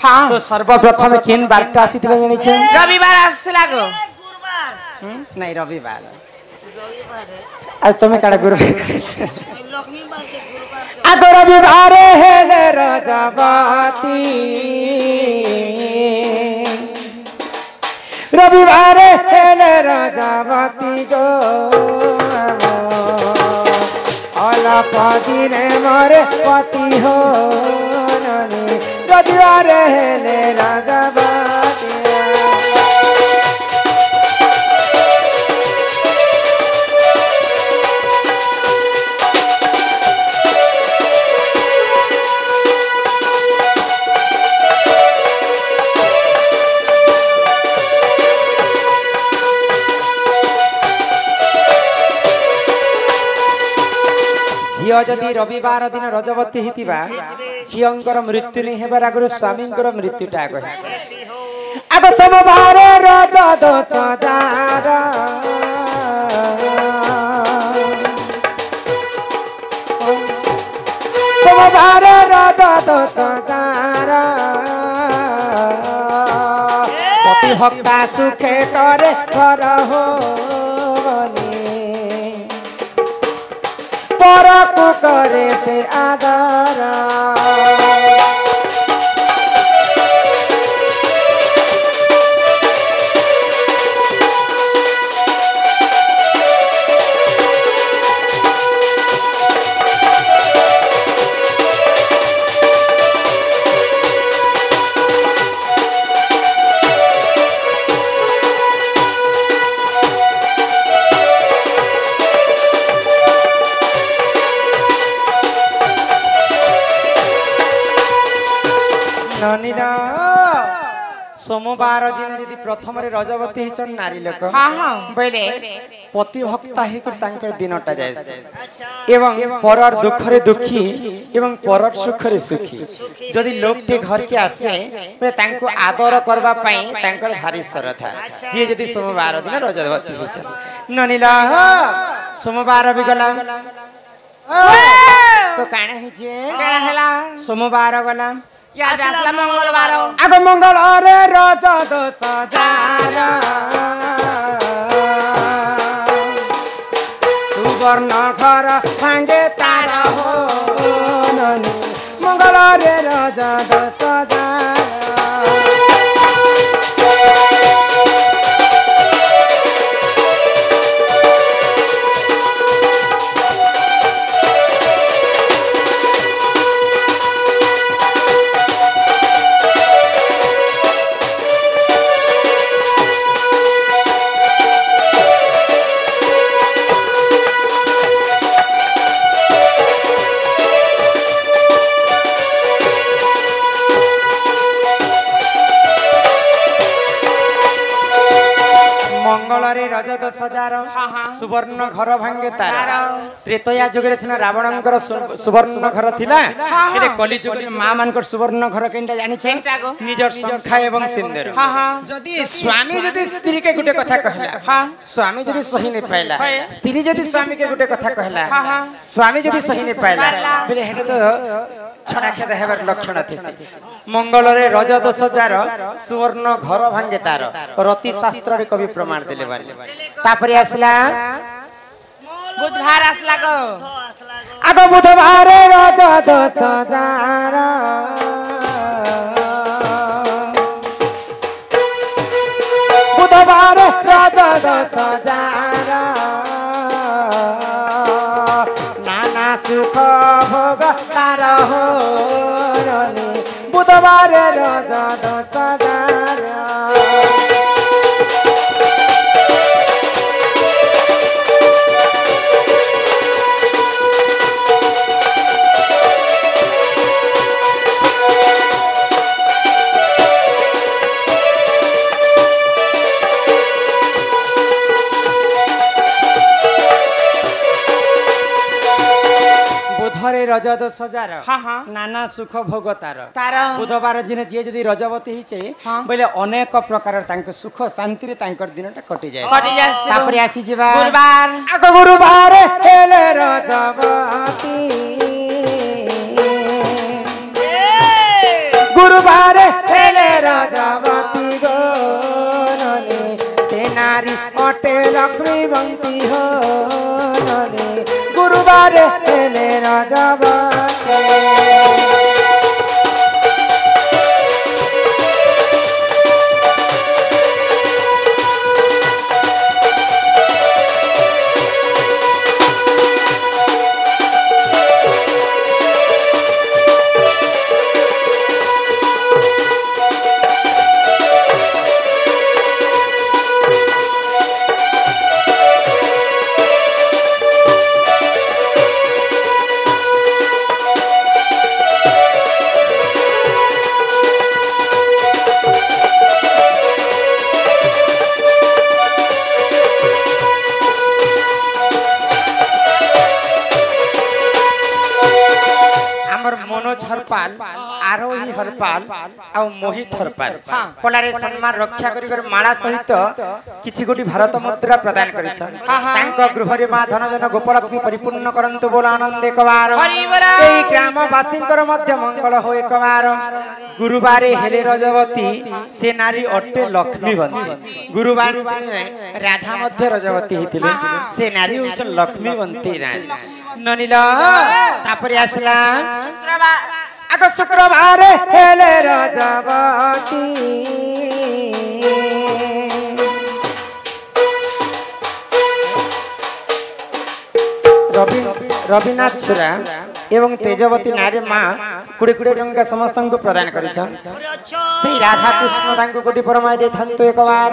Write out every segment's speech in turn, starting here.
हाँ तो सर्वप्रथम केन बारटा आसीथिला जानि छ रविवार आसथिला गो गुरुवार नहीं रविवार रविवार आज तुम काड़ा गुरुवार लक्ष्मी बार के गुरुवार के आगो रविवार हेले रजबती रविवार हेले रजबती गो अलप दिने मरे पति हो ननी रविवार हेले रजबती झियो जदि रविवार दिन रजवती हितिबा झियंकर मृत्यु नहीं हेबार आगु स्वामींकर मृत्युटा आग आग सोमवार रज दोष जार सोमवार रज दोष जार पति भक्ता सुखे करे घर हो परकु करे से आदर सोमवार दिन यदि प्रथम रजवती हिचन नारी लोक हाँ हाँ बोले पति भक्ता ही दिनटा जाए एवं परर दुख रे दुखी एवं परर सुख रे सुखी जदि लोग टे घर के आसबे तांको आदर करबा पई तांकर भारी श्रद्धा जे जदि सोमवार दिन रजवती हिचन ननिला सोमवार भी गला तो काना हिचे काना हला सोमवार गला याद आसला मंगलवार आग मंगलवार रज दोष जार सुवर्ण घर भांगे तार हो ननी मंगलवार रज दोष जार रज दश हजार सुवर्ण घर भांगे तार त्रेतया जुगरे सिना रावणंकर सुवर्ण घर थिला एले कली जुगरे मां मानकर सुवर्ण घर केनटा जानि छै निजर संख्या एवं सिंदूर जदि स्वामी जदि स्त्री के गुटे कथा कहला स्वामी जदि सही नै पाइला स्त्री जदि स्वामी के गुटे कथा कहला स्वामी जदि सही नै पाइला फिर हेटे तो छड़ा खेद हेबार लक्षण थिसे मंगल रे रज दश हजार सुवर्ण घर भांगे तार रति शास्त्र रे कवि प्रमाण देले बारे तापरे आसला बुधवार आसला गो आग बुधवार रज दश हजार बुधवार रज दश हजार नाना सुख भोग तार हो बुधवार रज दश हजार बुधरे रज दश हजार नाना सुख भोग तार बुधवार दिन जी जदि रजवती हिचे बोले अनेक प्रकार तांको सुख शांति रे तांकर दिनटा कटि जाय तापरे आसी जिबा गुरुवार आगो गुरुवार हेले रजवती गुरुवार मनोज हरपाल आरोही हरपाल आ मोहित हरपाल कलारे सम्मान रक्षा कर माला सहित किछि गोटी भारत मुद्रा प्रदान करिछन तांको गृह रे मा धनजन गोपलक्ष्मी परिपूर्ण करंतु बोल आनंद एकबार एई ग्रामवासींकर मध्य मंगल हो एकबार गुरुवारे हेले रजवती से नारी अट्टे लक्ष्मीवंती गुरुवार दिन राधा मध्य रजवती हिथिले से नारी होछ लक्ष्मीवंती नारी ननिला तापरे आसला शुक्रवार आगो शुक्रवार हेले रजवती रविनाथ छुरा एवं तेजवती नारी माँ कुड़ी कुड़ी टंका समस्त को प्रदान करिछन से राधा कृष्ण तांको कोटी परमाय दे थंतो एक बार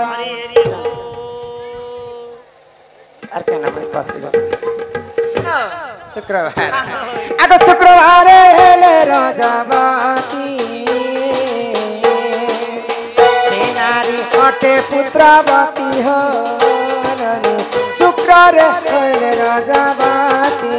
आर के नाम पास शुक्रवार आगो शुक्रवार हेले रजवती से नारी अटे पुत्रवती हो शुक्र हेले रजवती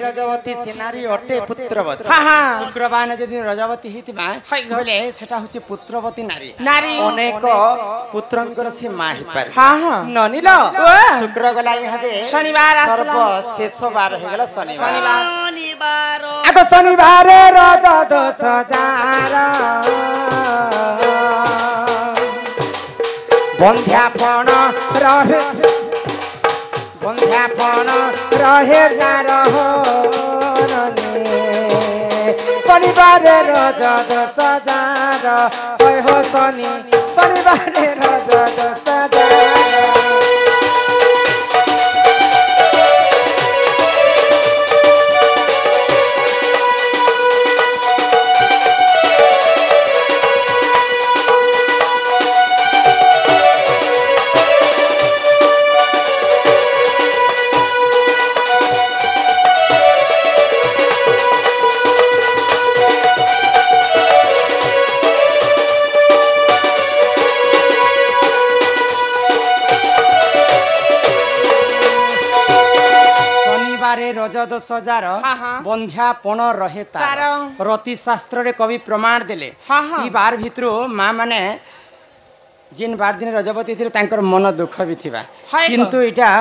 रजवती सेनारी अटे पुत्रवती शुक्रवार यदि रजवती हितिबा बोले सेटा होची पुत्रवती नारी नारी अनेक पुत्रंकर से मां हि पार ननिल शुक्र गला इहादे शनिवार सर्व शेष बार हे गला शनिवार शनिवार आगो शनिवार रजत सजार बंध्यापन रहे बंध्यापन रहे रहो शनिवार रजत सजार हो शनिवार रजत सजार रजत सजार बंध्यापन रहे तार रति शास्त्र रे कवि प्रमाण देले ई बार भितरो मां माने जिन बार दिन रजवती थिले तांकर मन दुख भी थिबा किंतु इटा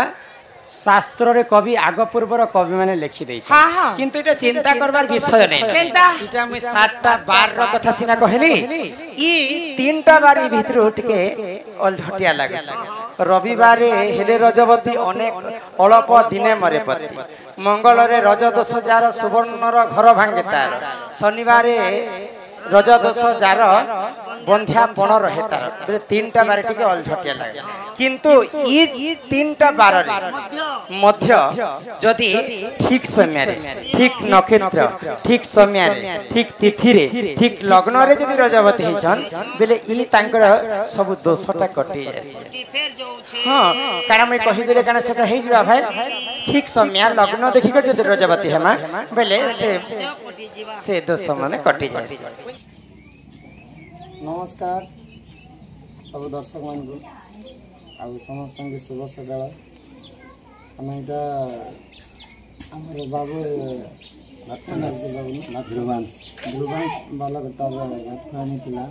शास्त्र रे कवि आग पूर्वर कवि माने लिखि दै छै किंतु इटा चिंता करबार विषय नै इटा मैं 7टा बार रो कथा सिना कहली ई 3टा बार ई भितरो टिके अलझटिया लागे रविवार हेले रजवती अनेक अल्प दिने मरे पति मंगल रे रजदोष जार सुवर्णर घर भांगे तार शनिवार रजदोष जार बंध्यापन रहे तार 3टा बार टिके अलझटिया लागे किंतु ई 3टा बार रे मध्य जदि ठीक समय रे ठीक नक्षत्र ठीक समय रे ठीक तिथि रे ठीक लग्न रे जदि रजवती हिचन बेले ई तांकर सब दोषटा कटि जायसे हां कारण मैं कहि देले कारण सेटा हे जिबा भाई ठीक समय लग्न देखि के जदि रजवती हेमा बेले से दोष माने कटि जायसे नमस्कार सब दर्शक मान को आ समस्त के शुभ सकाळ हम इटा हमर बाबू ध्रुवांश बालक तार रातखानी पिला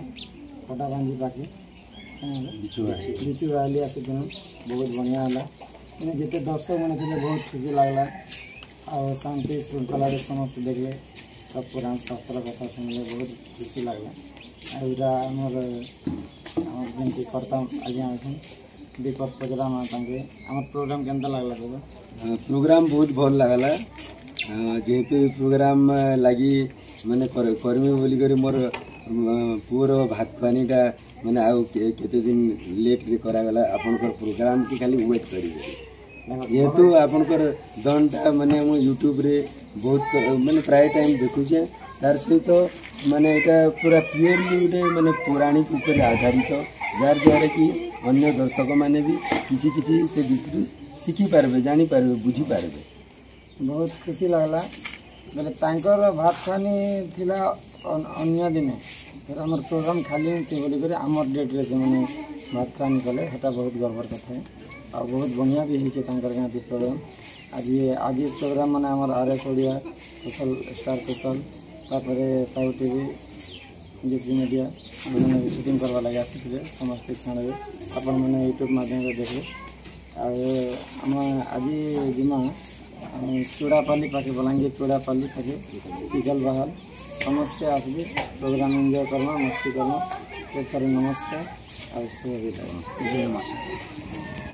कोटा बांधी बाकी बिचु वाली आसे दिन बहुत बढ़िया हला ने जेते दर्शक मन थे बहुत खुशी लागला आ शांति श्रृंखला रे समस्त देखले सब पुराण शास्त्र कथा सुनले बहुत खुशी लागला आइरा हमर जेंति करता आज्ञा अछन दीपक प्रोग्राम तांगे हमर प्रोग्राम केनता लागला तो प्रोग्राम बहुत भल लागला जेहेतु प्रोग्राम लगी माने कर्मी बोली कर मोर पूरा भात पानीटा माने आउ केते दिन लेट रे करा गला आपनकर प्रोग्राम की खाली वेट करी जेहेतु आपनकर दनटा माने हम यूट्यूब रे बहुत माने प्राय टाइम देखुचे तार सहित माने एटा पूरा प्योरली गोटे माने पौराणिक ऊपर आधारित जार द्वारा कि अन्य दर्शक माने भी किछि किछि से भितरु शिखी पारबे जानी पारबे बुझी पारबे। बहुत खुशी लगला बोले तांकर भात खानी थिला अन्य दिने फिर हमर प्रोग्राम खाली थी बोली करे हमर डेट रे माने भात खानी कले हेटा बहुत गर्वर कथा है और बहुत बढ़िया भी होइछे तांकर गां प्रोग्राम। आज प्रोग्राम माने हमर RS Odia social star social तापरे साउथ टीवी जेसी मीडिया मैंने शूटिंग करवा लगे आसी समस्त छाणे अपन मैंने यूट्यूब माध्यम देखले आम आज जिमा चूड़ापाली पाखे बलांगीर चूड़ापाली पाखे चिकल बहाल समस्ते आसबे प्रोग्राम एंजॉय करना मस्ती करना। नमस्कार और शुभ विदाई जय माता।